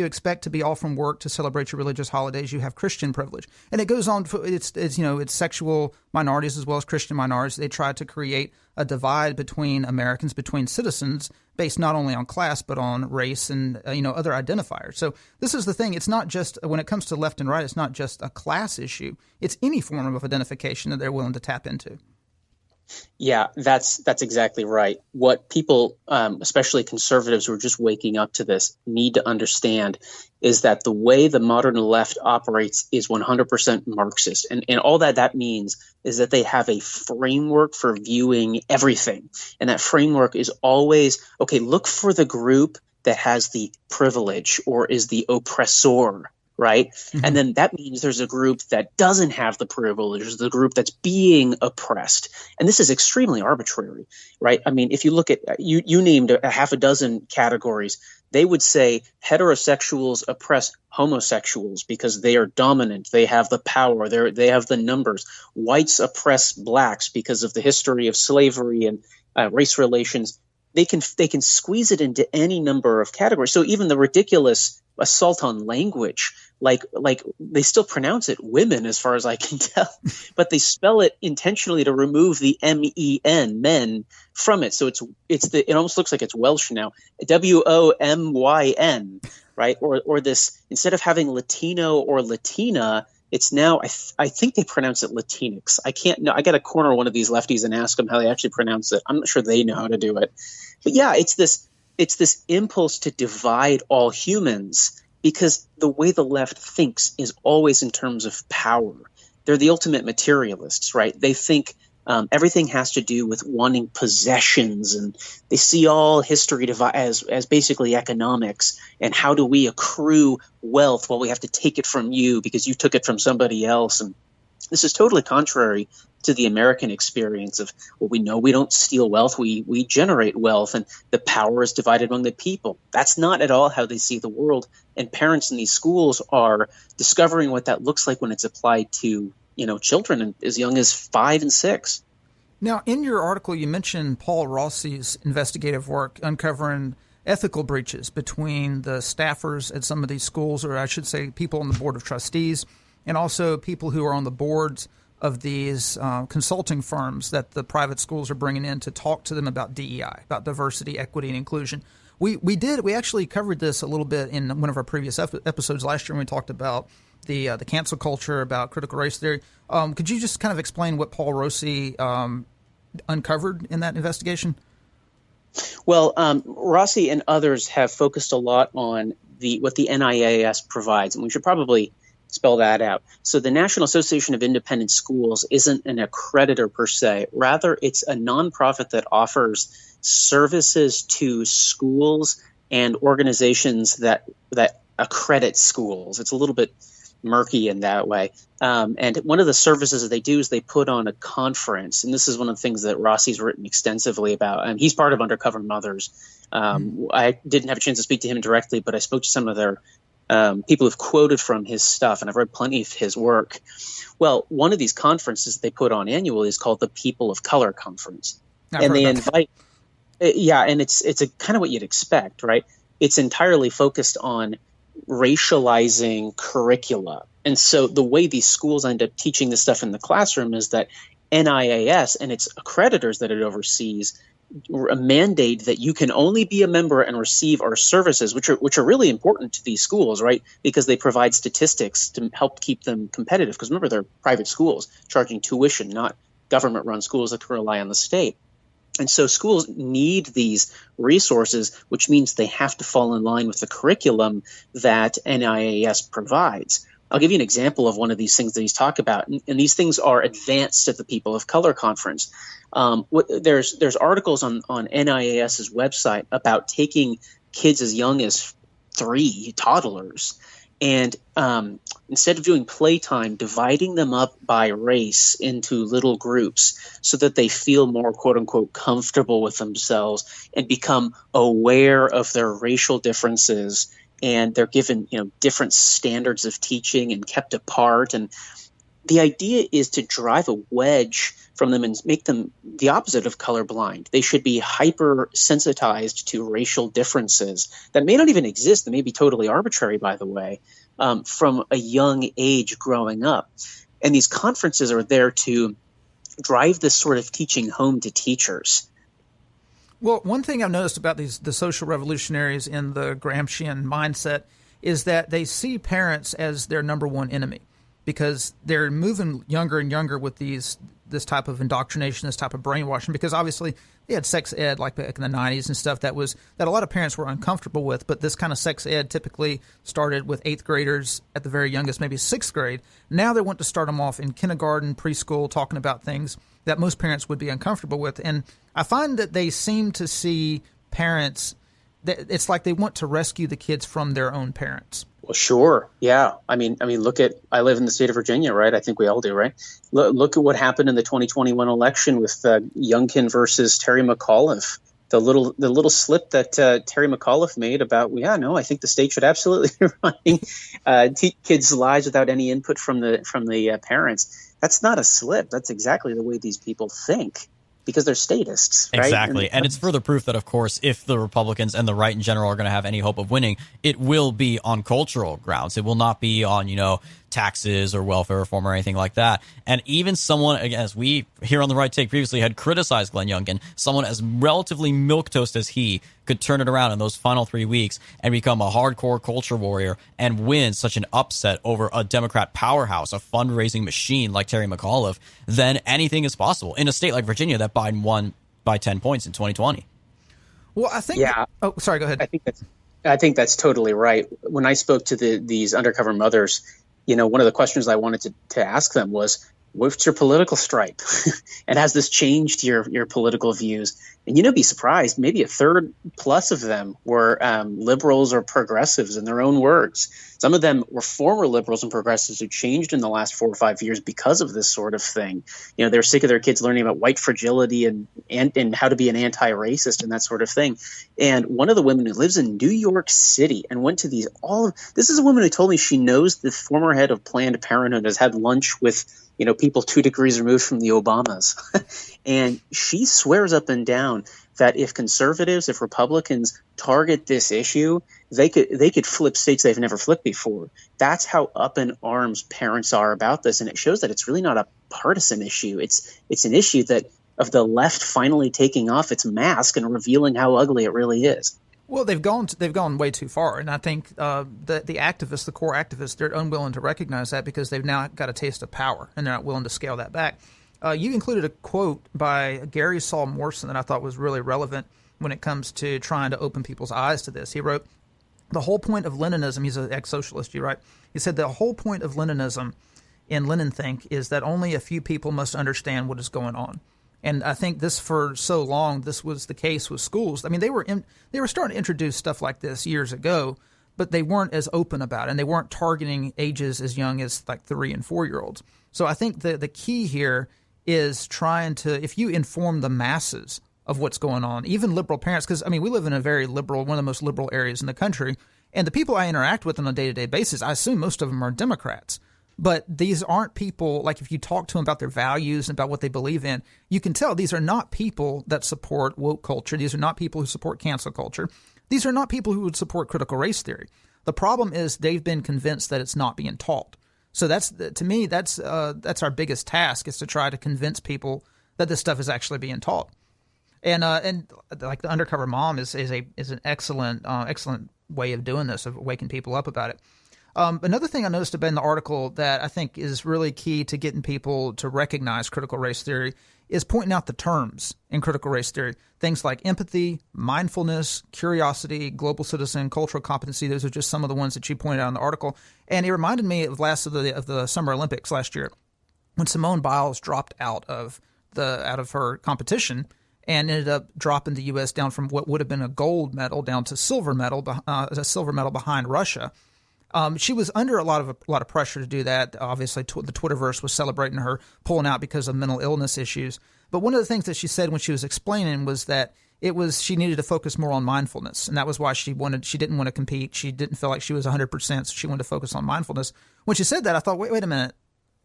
expect to be off from work to celebrate your religious holidays, you have Christian privilege. And it goes on. It's sexual minorities as well as Christian minorities. They try to create a divide between Americans, between citizens, based not only on class but on race and other identifiers. So this is the thing. It's not just when it comes to left and right. It's not just a class issue. It's any form of identification that they're willing to tap into. Yeah, that's exactly right. What people, especially conservatives who are just waking up to this, need to understand is that the way the modern left operates is 100% Marxist. And all that means is that they have a framework for viewing everything. And that framework is always, okay, look for the group that has the privilege or is the oppressor. Right. Mm-hmm. And then that means there's a group that doesn't have the privilege, there's the group that's being oppressed. And this is extremely arbitrary. Right. I mean, if you look at you named a half a dozen categories, they would say heterosexuals oppress homosexuals because they are dominant. They have the power. They have the numbers. Whites oppress blacks because of the history of slavery and race relations. They can squeeze it into any number of categories. So even the ridiculous assault on language, like they still pronounce it women as far as I can tell, but they spell it intentionally to remove the M-E-N, men, from it. So it almost looks like it's Welsh now, W-O-M-Y-N, right? Or this, instead of having Latino or Latina, it's now, I think they pronounce it Latinx. I can't know. I got to corner one of these lefties and ask them how they actually pronounce it. I'm not sure they know how to do it. But yeah, it's this impulse to divide all humans because the way the left thinks is always in terms of power. They're the ultimate materialists, right? They think everything has to do with wanting possessions, and they see all history as basically economics. And how do we accrue wealth? Well, we have to take it from you because you took it from somebody else. And this is totally contrary to the American experience of, well, we know we don't steal wealth, we generate wealth, and the power is divided among the people. That's not at all how they see the world. And parents in these schools are discovering what that looks like when it's applied to children as young as 5 and 6. Now, in your article, you mentioned Paul Rossi's investigative work uncovering ethical breaches between the staffers at some of these schools, or I should say people on the board of trustees, and also people who are on the boards of these consulting firms that the private schools are bringing in to talk to them about DEI, about diversity, equity, and inclusion. We actually covered this a little bit in one of our previous episodes last year when we talked about the cancel culture, about critical race theory. Could you just kind of explain what Paul Rossi uncovered in that investigation? Well, Rossi and others have focused a lot on what the NIAS provides, and we should probably spell that out. So the National Association of Independent Schools isn't an accreditor per se. Rather, it's a nonprofit that offers services to schools and organizations that accredit schools. It's a little bit murky in that way. And one of the services that they do is they put on a conference. And this is one of the things that Rossi's written extensively about. And he's part of Undercover Mothers. I didn't have a chance to speak to him directly, but I spoke to some of their people who've quoted from his stuff, and I've read plenty of his work. Well, one of these conferences they put on annually is called the People of Color Conference. And they invite and it's a kind of what you'd expect, right? It's entirely focused on racializing curricula. And so the way these schools end up teaching this stuff in the classroom is that NIAS and its accreditors that it oversees a mandate that you can only be a member and receive our services, which are really important to these schools, right? Because they provide statistics to help keep them competitive. Because remember, they're private schools charging tuition, not government-run schools that rely on the state. And so schools need these resources, which means they have to fall in line with the curriculum that NIAS provides. I'll give you an example of one of these things that he's talked about. And these things are advanced at the People of Color Conference. There's articles on NIAS's website about taking kids as young as 3, toddlers, and instead of doing playtime, dividing them up by race into little groups so that they feel more, quote unquote, comfortable with themselves and become aware of their racial differences. And they're given, different standards of teaching and kept apart. And the idea is to drive a wedge from them and make them the opposite of colorblind. They should be hypersensitized to racial differences that may not even exist. They may be totally arbitrary, by the way, from a young age growing up. And these conferences are there to drive this sort of teaching home to teachers. Well, one thing I've noticed about the social revolutionaries in the Gramscian mindset is that they see parents as their number one enemy, because they're moving younger and younger with this type of indoctrination, this type of brainwashing, because obviously they had sex ed like back in the 90s and stuff that a lot of parents were uncomfortable with. But this kind of sex ed typically started with 8th graders at the very youngest, maybe 6th grade. Now they want to start them off in kindergarten, preschool, talking about things that most parents would be uncomfortable with. And I find that they seem to see parents that it's like they want to rescue the kids from their own parents. Well, sure. Yeah. I mean, I live in the state of Virginia, right? I think we all do, right? Look at what happened in the 2021 election with Youngkin versus Terry McAuliffe. The little slip that Terry McAuliffe made about, I think the state should absolutely be running kids' lives without any input from the parents. That's not a slip. That's exactly the way these people think, because they're statists, right? Exactly. And it's further proof that, of course, if the Republicans and the right in general are going to have any hope of winning, it will be on cultural grounds. It will not be on, taxes or welfare reform or anything like that. And even someone, again, as we here on The Right Take previously had criticized Glenn Youngkin, someone as relatively milquetoast as he could turn it around in those final 3 weeks and become a hardcore culture warrior and win such an upset over a Democrat powerhouse, a fundraising machine like Terry McAuliffe, then anything is possible in a state like Virginia that Biden won by 10 points in 2020. Well, I think... Yeah. Oh, sorry, go ahead. I think that's totally right. When I spoke to these undercover mothers, one of the questions I wanted to ask them was, what's your political stripe? And has this changed your political views? And be surprised, maybe a third plus of them were liberals or progressives in their own words. Some of them were former liberals and progressives who changed in the last 4 or 5 years because of this sort of thing. They're sick of their kids learning about white fragility and how to be an anti-racist and that sort of thing. And one of the women who lives in New York City and went to this is a woman who told me she knows the former head of Planned Parenthood, has had lunch with people 2 degrees removed from the Obamas. And she swears up and down that if Republicans target this issue, they could flip states they've never flipped before. That's how up in arms parents are about this. And it shows that it's really not a partisan issue. It's an issue that of the left finally taking off its mask and revealing how ugly it really is. Well, they've gone way too far, and I think the activists, the core activists, they're unwilling to recognize that because they've now got a taste of power, and they're not willing to scale that back. You included a quote by Gary Saul Morrison that I thought was really relevant when it comes to trying to open people's eyes to this. He wrote, the whole point of Leninism, he's an ex-socialist, you're right. He said the whole point of Leninism in Lenin think is that only a few people must understand what is going on. And I think this for so long, this was the case with schools. I mean, they were starting to introduce stuff like this years ago, but they weren't as open about it, and they weren't targeting ages as young as like 3 and 4 year olds. So I think the key here is trying to, if you inform the masses of what's going on, even liberal parents, because I mean, we live in a very liberal, one of the most liberal areas in the country, and the people I interact with on a day-to-day basis, I assume most of them are Democrats. But these aren't people, like if you talk to them about their values and about what they believe in, you can tell these are not people that support woke culture. These are not people who support cancel culture. These are not people who would support critical race theory. The problem is they've been convinced that it's not being taught. So that's, to me, that's our biggest task, is to try to convince people that this stuff is actually being taught. And like the Undercover Mom is an excellent way of doing this, of waking people up about it. Another thing I noticed about in the article that I think is really key to getting people to recognize critical race theory is pointing out the terms in critical race theory. Things like empathy, mindfulness, curiosity, global citizen, cultural competency. Those are just some of the ones that you pointed out in the article. And it reminded me of the Summer Olympics last year when Simone Biles dropped out of her competition and ended up dropping the U.S. down from what would have been a gold medal down to a silver medal behind Russia. She was under a lot of pressure to do that. Obviously, the Twitterverse was celebrating her pulling out because of mental illness issues. But one of the things that she said when she was explaining was that she needed to focus more on mindfulness, and that was why she didn't want to compete. She didn't feel like she was 100%, so she wanted to focus on mindfulness. When she said that, I thought, wait a minute,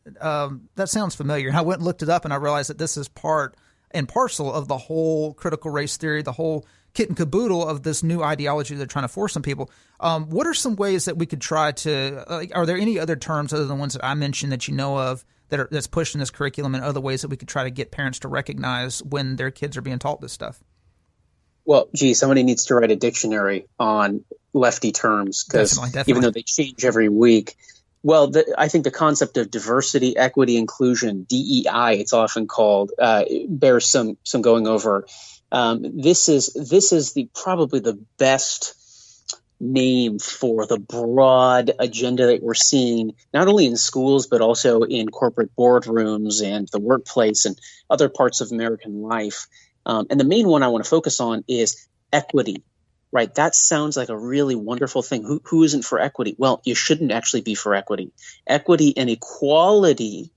that sounds familiar. And I went and looked it up, and I realized that this is part and parcel of the whole critical race theory, the whole kit and caboodle of this new ideology they're trying to force on people. What are some ways that we could try to are there any other terms other than the ones that I mentioned that you know of that's pushed in this curriculum, and other ways that we could try to get parents to recognize when their kids are being taught this stuff? Well, somebody needs to write a dictionary on lefty terms, because even though they change every week. Well, I think the concept of diversity, equity, inclusion, DEI, it's often called, bears some going over. This is probably the best name for the broad agenda that we're seeing, not only in schools, but also in corporate boardrooms and the workplace and other parts of American life. And the main one I want to focus on is equity, right? That sounds like a really wonderful thing. Who isn't for equity? Well, you shouldn't actually be for equity. Equity and equality,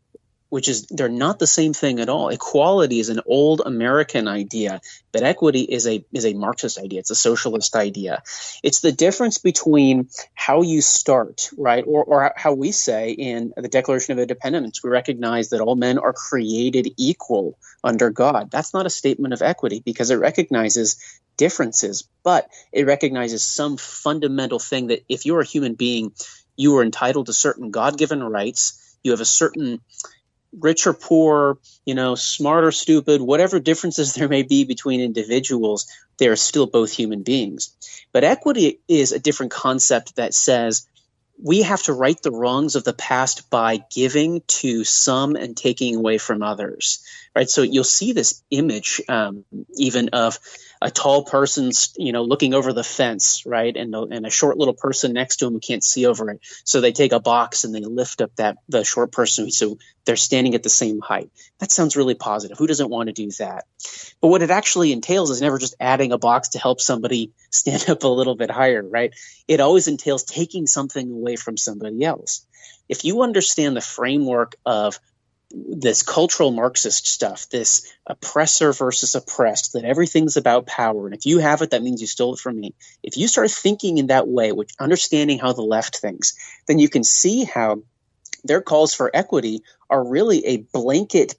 they're not the same thing at all. Equality is an old American idea, but equity is a Marxist idea. It's a socialist idea. It's the difference between how you start, right? Or how we say in the Declaration of Independence, we recognize that all men are created equal under God. That's not a statement of equity, because it recognizes differences, but it recognizes some fundamental thing that if you're a human being, you are entitled to certain God-given rights. You have a certain rich or poor, smart or stupid, whatever differences there may be between individuals, they are still both human beings. But equity is a different concept that says we have to right the wrongs of the past by giving to some and taking away from others, right? So you'll see this image even of a tall person, looking over the fence, right? And a short little person next to him who can't see over it. So they take a box and they lift up the short person so they're standing at the same height. That sounds really positive. Who doesn't want to do that? But what it actually entails is never just adding a box to help somebody stand up a little bit higher, right? It always entails taking something away from somebody else. If you understand the framework of this cultural Marxist stuff, this oppressor versus oppressed, that everything's about power. And if you have it, that means you stole it from me. If you start thinking in that way, which understanding how the left thinks, then you can see how their calls for equity are really a blanket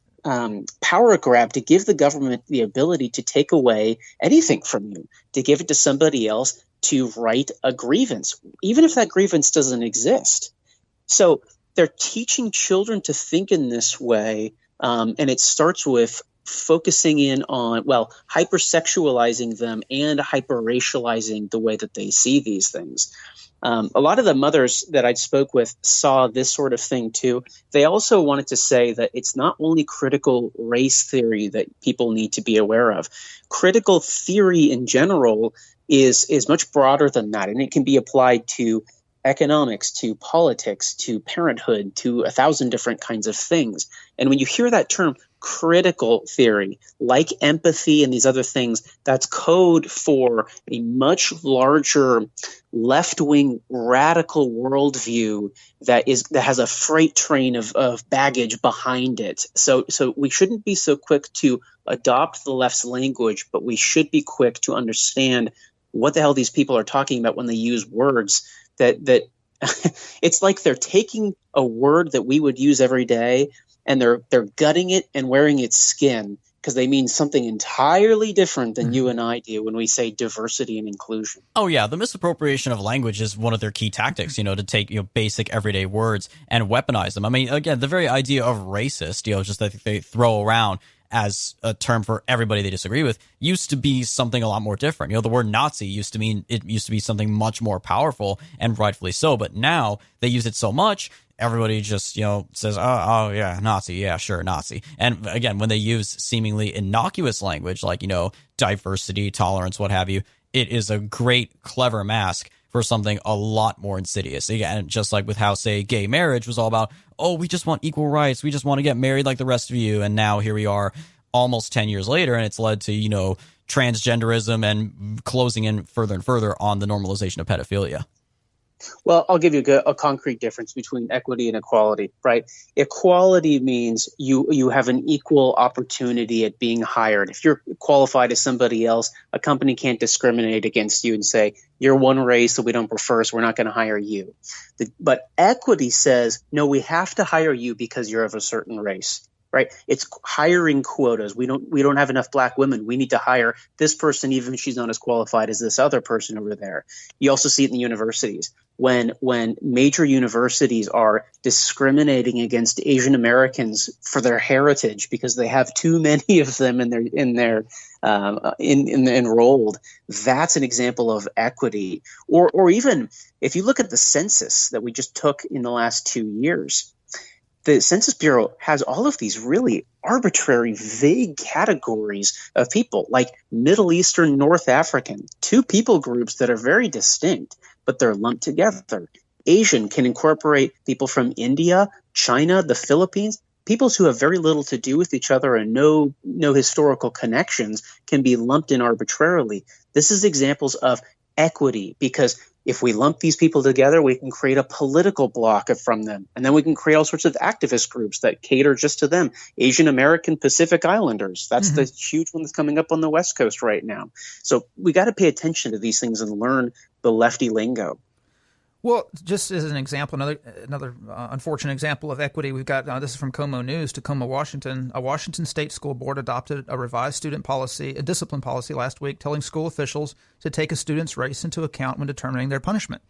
power grab to give the government the ability to take away anything from you, to give it to somebody else to right a grievance, even if that grievance doesn't exist. So they're teaching children to think in this way, and it starts with focusing in on, hypersexualizing them and hyperracializing the way that they see these things. A lot of the mothers that I spoke with saw this sort of thing too. They also wanted to say that it's not only critical race theory that people need to be aware of. Critical theory in general is much broader than that, and it can be applied to economics, to politics, to parenthood, to 1,000 different kinds of things. And when you hear that term critical theory, like empathy and these other things, that's code for a much larger left-wing radical worldview that has a freight train of baggage behind it. So we shouldn't be so quick to adopt the left's language, but we should be quick to understand what the hell these people are talking about when they use words that it's like they're taking a word that we would use every day and they're gutting it and wearing its skin because they mean something entirely different than you and I do when we say diversity and inclusion. Oh yeah, the misappropriation of language is one of their key tactics, to take, basic everyday words and weaponize them. I mean, again, the very idea of racist, just that they throw around as a term for everybody they disagree with, used to be something a lot more different. The word Nazi used to be something much more powerful, and rightfully so. But now they use it so much, everybody just, says, oh yeah, Nazi, yeah, sure, Nazi. And again, when they use seemingly innocuous language like, diversity, tolerance, what have you, it is a great, clever mask for something a lot more insidious. Again, just like with how, say, gay marriage was all about, oh, we just want equal rights. We just want to get married like the rest of you. And now here we are almost 10 years later, and it's led to, transgenderism and closing in further and further on the normalization of pedophilia. Well, I'll give you a concrete difference between equity and equality, right? Equality means you have an equal opportunity at being hired. If you're qualified as somebody else, a company can't discriminate against you and say, you're one race that we don't prefer, so we're not going to hire you. But equity says, no, we have to hire you because you're of a certain race. Right? It's hiring quotas. We don't have enough black women. We need to hire this person, even if she's not as qualified as this other person over there. You also see it in the universities. When major universities are discriminating against Asian Americans for their heritage because they have too many of them in their enrolled, that's an example of equity. Or even if you look at the census that we just took in the last 2 years. The Census Bureau has all of these really arbitrary, vague categories of people, like Middle Eastern, North African, two people groups that are very distinct, but they're lumped together. Asian can incorporate people from India, China, the Philippines. Peoples who have very little to do with each other and no historical connections can be lumped in arbitrarily. This is examples of equity, because if we lump these people together, we can create a political bloc from them. And then we can create all sorts of activist groups that cater just to them. Asian American Pacific Islanders. That's the huge one that's coming up on the West Coast right now. So we got to pay attention to these things and learn the lefty lingo. Well, just as an example, another unfortunate example of equity, we've got, this is from Como News, Tacoma, Washington. A Washington state school board adopted a revised student policy, a discipline policy last week, telling school officials to take a student's race into account when determining their punishment.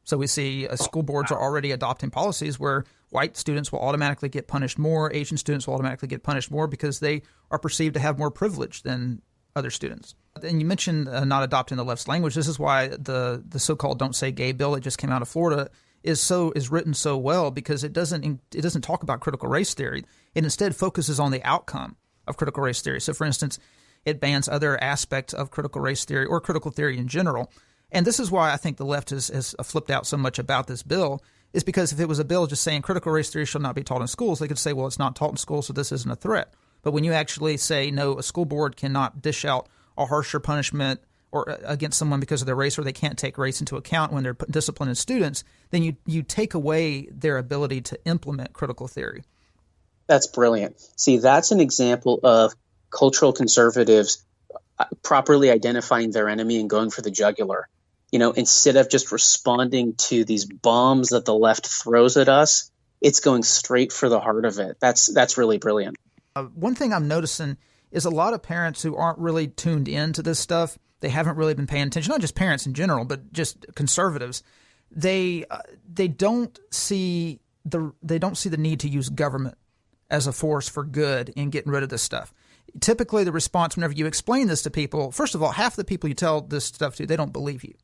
So we see school boards are already adopting policies where white students will automatically get punished more, Asian students will automatically get punished more because they are perceived to have more privilege than other students. And you mentioned not adopting the left's language. This is why the so-called "Don't Say Gay" bill that just came out of Florida is written so well, because it doesn't talk about critical race theory. It instead focuses on the outcome of critical race theory. So, for instance, it bans other aspects of critical race theory or critical theory in general. And this is why I think the left has flipped out so much about this bill, is because if it was a bill just saying critical race theory shall not be taught in schools, they could say, well, it's not taught in schools, so this isn't a threat. But when you actually say, no, a school board cannot dish out a harsher punishment or against someone because of their race, or they can't take race into account when they're disciplining students, then you take away their ability to implement critical theory. That's brilliant. See, that's an example of cultural conservatives properly identifying their enemy and going for the jugular. Instead of just responding to these bombs that the left throws at us, it's going straight for the heart of it. That's really brilliant. One thing I'm noticing is a lot of parents who aren't really tuned into this stuff, they haven't really been paying attention, not just parents in general, but just conservatives. They don't see the need to use government as a force for good in getting rid of this stuff. Typically, the response whenever you explain this to people, first of all, half the people you tell this stuff to, they don't believe you.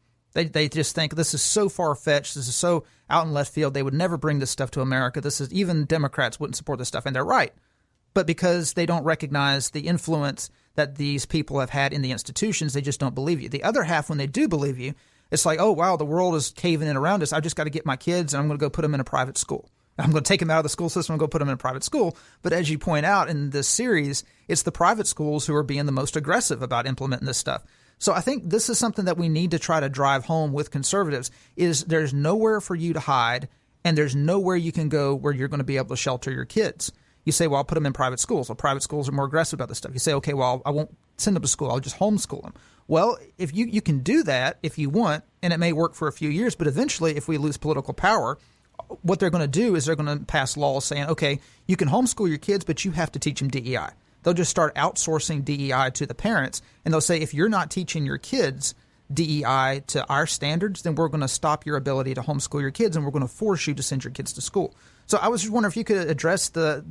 They just think this is so far-fetched, this is so out in left field, they would never bring this stuff to America. Even Democrats wouldn't support this stuff, and they're right. But because they don't recognize the influence that these people have had in the institutions, they just don't believe you. The other half, when they do believe you, it's like, oh, wow, the world is caving in around us. I just got to get my kids, and I'm going to go put them in a private school. I'm going to take them out of the school system and go put them in a private school. But as you point out in this series, it's the private schools who are being the most aggressive about implementing this stuff. So I think this is something that we need to try to drive home with conservatives, is there's nowhere for you to hide, and there's nowhere you can go where you're going to be able to shelter your kids. You say, well, I'll put them in private schools. Well, private schools are more aggressive about this stuff. You say, okay, well, I won't send them to school. I'll just homeschool them. Well, if you can do that if you want, and it may work for a few years, but eventually if we lose political power, what they're going to do is they're going to pass laws saying, okay, you can homeschool your kids, but you have to teach them DEI. They'll just start outsourcing DEI to the parents, and they'll say, if you're not teaching your kids DEI to our standards, then we're going to stop your ability to homeschool your kids, and we're going to force you to send your kids to school. So I was just wondering if you could address the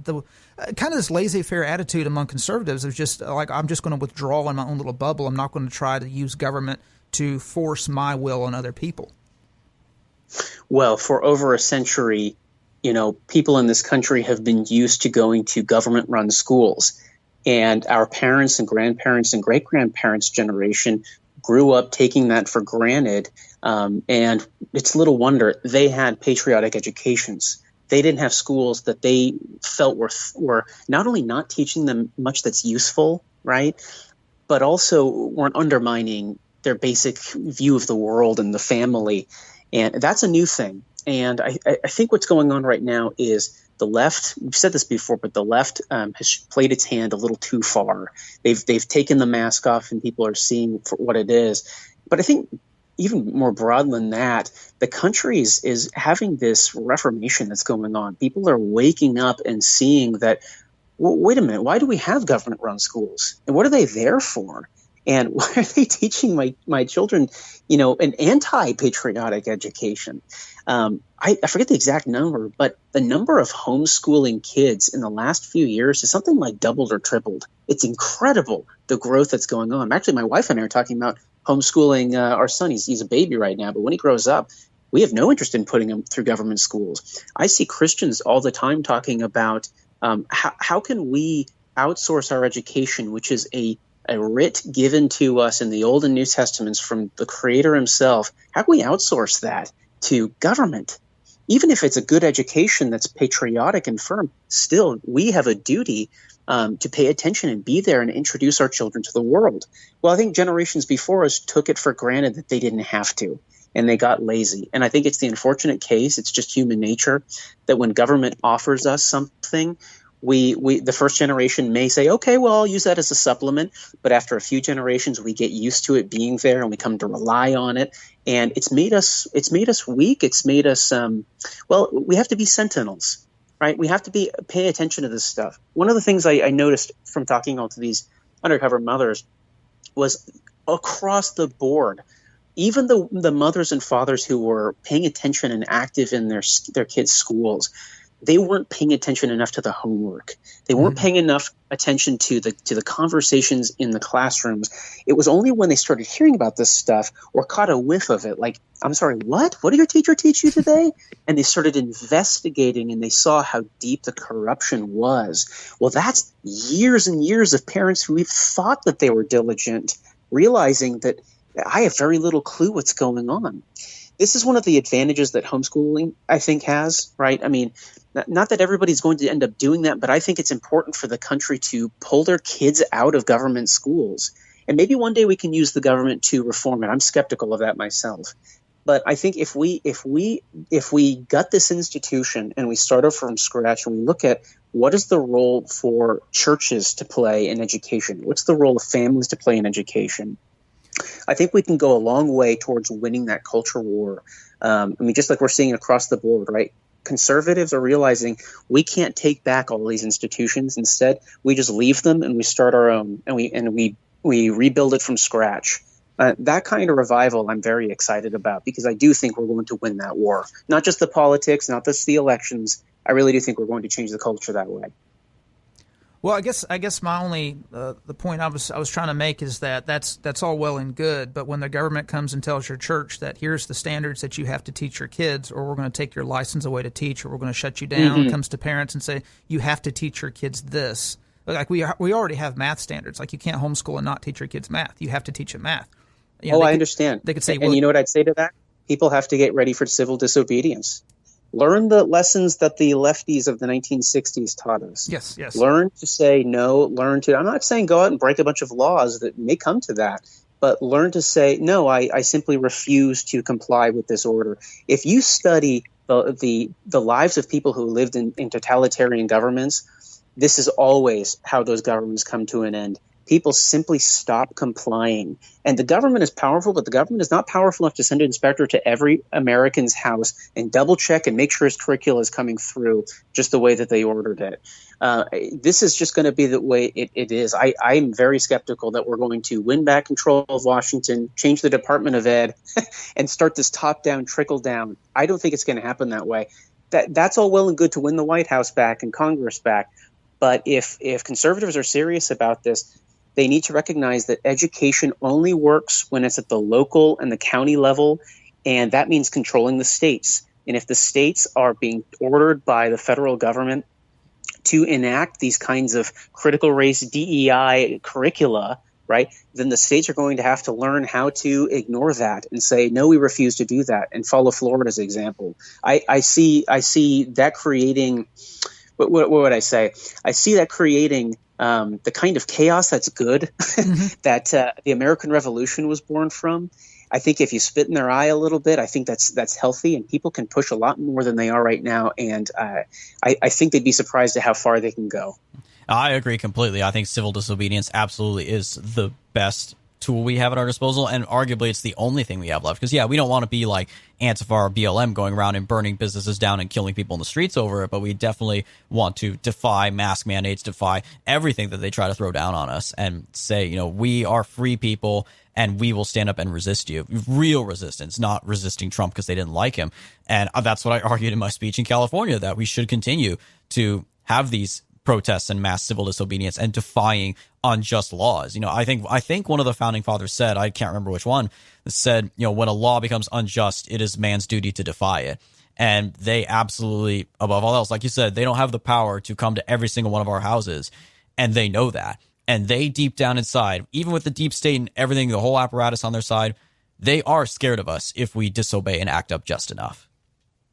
kind of this laissez-faire attitude among conservatives of just like, I'm just going to withdraw in my own little bubble. I'm not going to try to use government to force my will on other people. Well, for over a century, people in this country have been used to going to government-run schools. And our parents and grandparents and great-grandparents' generation grew up taking that for granted. And it's little wonder they had patriotic educations. They didn't have schools that they felt were not only not teaching them much that's useful, right, but also weren't undermining their basic view of the world and the family. And that's a new thing. And I think what's going on right now is the left, we've said this before, but the left has played its hand a little too far. They've taken the mask off and people are seeing for what it is. But I think even more broad than that, the country is having this reformation that's going on. People are waking up and seeing that, well, wait a minute, why do we have government-run schools? And what are they there for? And why are they teaching my children, an anti-patriotic education? I forget the exact number, but the number of homeschooling kids in the last few years is something like doubled or tripled. It's incredible, the growth that's going on. Actually, my wife and I are talking about homeschooling our son. He's a baby right now, but when he grows up, we have no interest in putting him through government schools. I see Christians all the time talking about how can we outsource our education, which is a writ given to us in the Old and New Testaments from the Creator himself. How can we outsource that to government? Even if it's a good education that's patriotic and firm, still we have a duty to pay attention and be there and introduce our children to the world. Well, I think generations before us took it for granted that they didn't have to, and they got lazy. And I think it's the unfortunate case, it's just human nature, that when government offers us something, the first generation may say, okay, well, I'll use that as a supplement. But after a few generations, we get used to it being there and we come to rely on it. And it's made us weak. It's made us, we have to be sentinels, right? We have to pay attention to this stuff. One of the things I noticed from talking to these undercover mothers was across the board, even the mothers and fathers who were paying attention and active in their kids' schools, they weren't paying attention enough to the homework. They weren't paying enough attention to the conversations in the classrooms. It was only when they started hearing about this stuff or caught a whiff of it, like, I'm sorry, what? What did your teacher teach you today? And they started investigating and they saw how deep the corruption was. Well, that's years and years of parents who thought that they were diligent, realizing that I have very little clue what's going on. This is one of the advantages that homeschooling, I think, has, right? I mean, not that everybody's going to end up doing that, but I think it's important for the country to pull their kids out of government schools. And maybe one day we can use the government to reform it. I'm skeptical of that myself. But I think if we gut this institution and we start off from scratch and we look at what is the role for churches to play in education, what's the role of families to play in education, I think we can go a long way towards winning that culture war. Just like we're seeing across the board, right? Conservatives are realizing we can't take back all these institutions. Instead, we just leave them and we start our own, and we rebuild it from scratch. That kind of revival I'm very excited about, because I do think we're going to win that war. Not just the politics, not just the elections. I really do think we're going to change the culture that way. Well, I guess my only the point I was trying to make is that that's all well and good, but when the government comes and tells your church that here's the standards that you have to teach your kids, or we're going to take your license away to teach, or we're going to shut you down, it comes to parents and say you have to teach your kids this. Like we already have math standards. Like you can't homeschool and not teach your kids math. You have to teach them math. I understand. They could say, and you know what I'd say to that? People have to get ready for civil disobedience. Learn the lessons that the lefties of the 1960s taught us. Yes. Learn to say no. I'm not saying go out and break a bunch of laws that may come to that, but learn to say, no, I simply refuse to comply with this order. If you study the lives of people who lived in totalitarian governments, this is always how those governments come to an end. People simply stop complying. And the government is powerful, but the government is not powerful enough to send an inspector to every American's house and double check and make sure his curricula is coming through just the way that they ordered it. This is just going to be the way it is. I'm very skeptical that we're going to win back control of Washington, change the Department of Ed, and start this top-down, trickle-down. I don't think it's going to happen that way. That's all well and good to win the White House back and Congress back. But if conservatives are serious about this, they need to recognize that education only works when it's at the local and the county level, and that means controlling the states. And if the states are being ordered by the federal government to enact these kinds of critical race DEI curricula, right, then the states are going to have to learn how to ignore that and say, no, we refuse to do that, and follow Florida's example. I see that creating – what would I say? I see that creating the kind of chaos that's good that the American Revolution was born from. I think if you spit in their eye a little bit, I think that's healthy, and people can push a lot more than they are right now. And I think they'd be surprised at how far they can go. I agree completely. I think civil disobedience absolutely is the best tool we have at our disposal, and arguably it's the only thing we have left. Because, we don't want to be like Antifa or BLM going around and burning businesses down and killing people in the streets over it, but we definitely want to defy mask mandates, defy everything that they try to throw down on us, and say, we are free people, and we will stand up and resist you. Real resistance, not resisting Trump because they didn't like him. And that's what I argued in my speech in California, that we should continue to have these protests and mass civil disobedience and defying unjust laws. I think one of the founding fathers said, I can't remember which one, said, when a law becomes unjust, it is man's duty to defy it. And they absolutely, above all else, like you said, they don't have the power to come to every single one of our houses. And they know that. And they deep down inside, even with the deep state and everything, the whole apparatus on their side, they are scared of us if we disobey and act up just enough.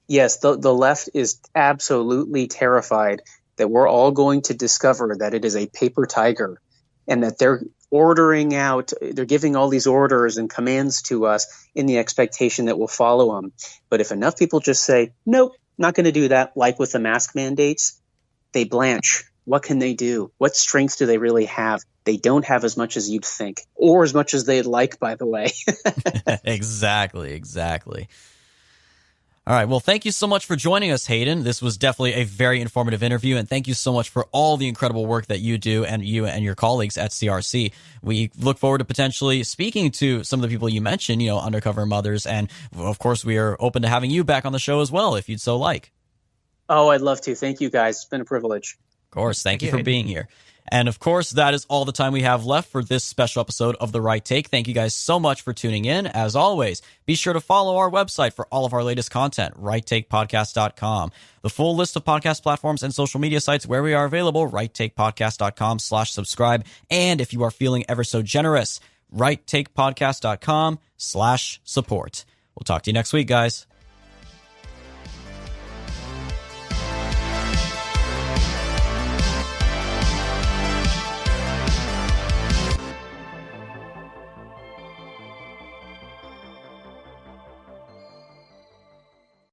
Yes, the left is absolutely terrified that we're all going to discover that it is a paper tiger, and that they're giving all these orders and commands to us in the expectation that we'll follow them. But if enough people just say, nope, not going to do that, like with the mask mandates, they blanch. What can they do? What strength do they really have? They don't have as much as you'd think, or as much as they'd like, by the way. Exactly. All right. Well, thank you so much for joining us, Hayden. This was definitely a very informative interview, and thank you so much for all the incredible work that you do, and you and your colleagues at CRC. We look forward to potentially speaking to some of the people you mentioned, undercover mothers, and of course, we are open to having you back on the show as well, if you'd so like. Oh, I'd love to. Thank you, guys. It's been a privilege. Of course. Thank you for being here. And of course, that is all the time we have left for this special episode of The Right Take. Thank you guys so much for tuning in. As always, be sure to follow our website for all of our latest content, righttakepodcast.com. The full list of podcast platforms and social media sites where we are available, righttakepodcast.com/subscribe. And if you are feeling ever so generous, righttakepodcast.com/support. We'll talk to you next week, guys.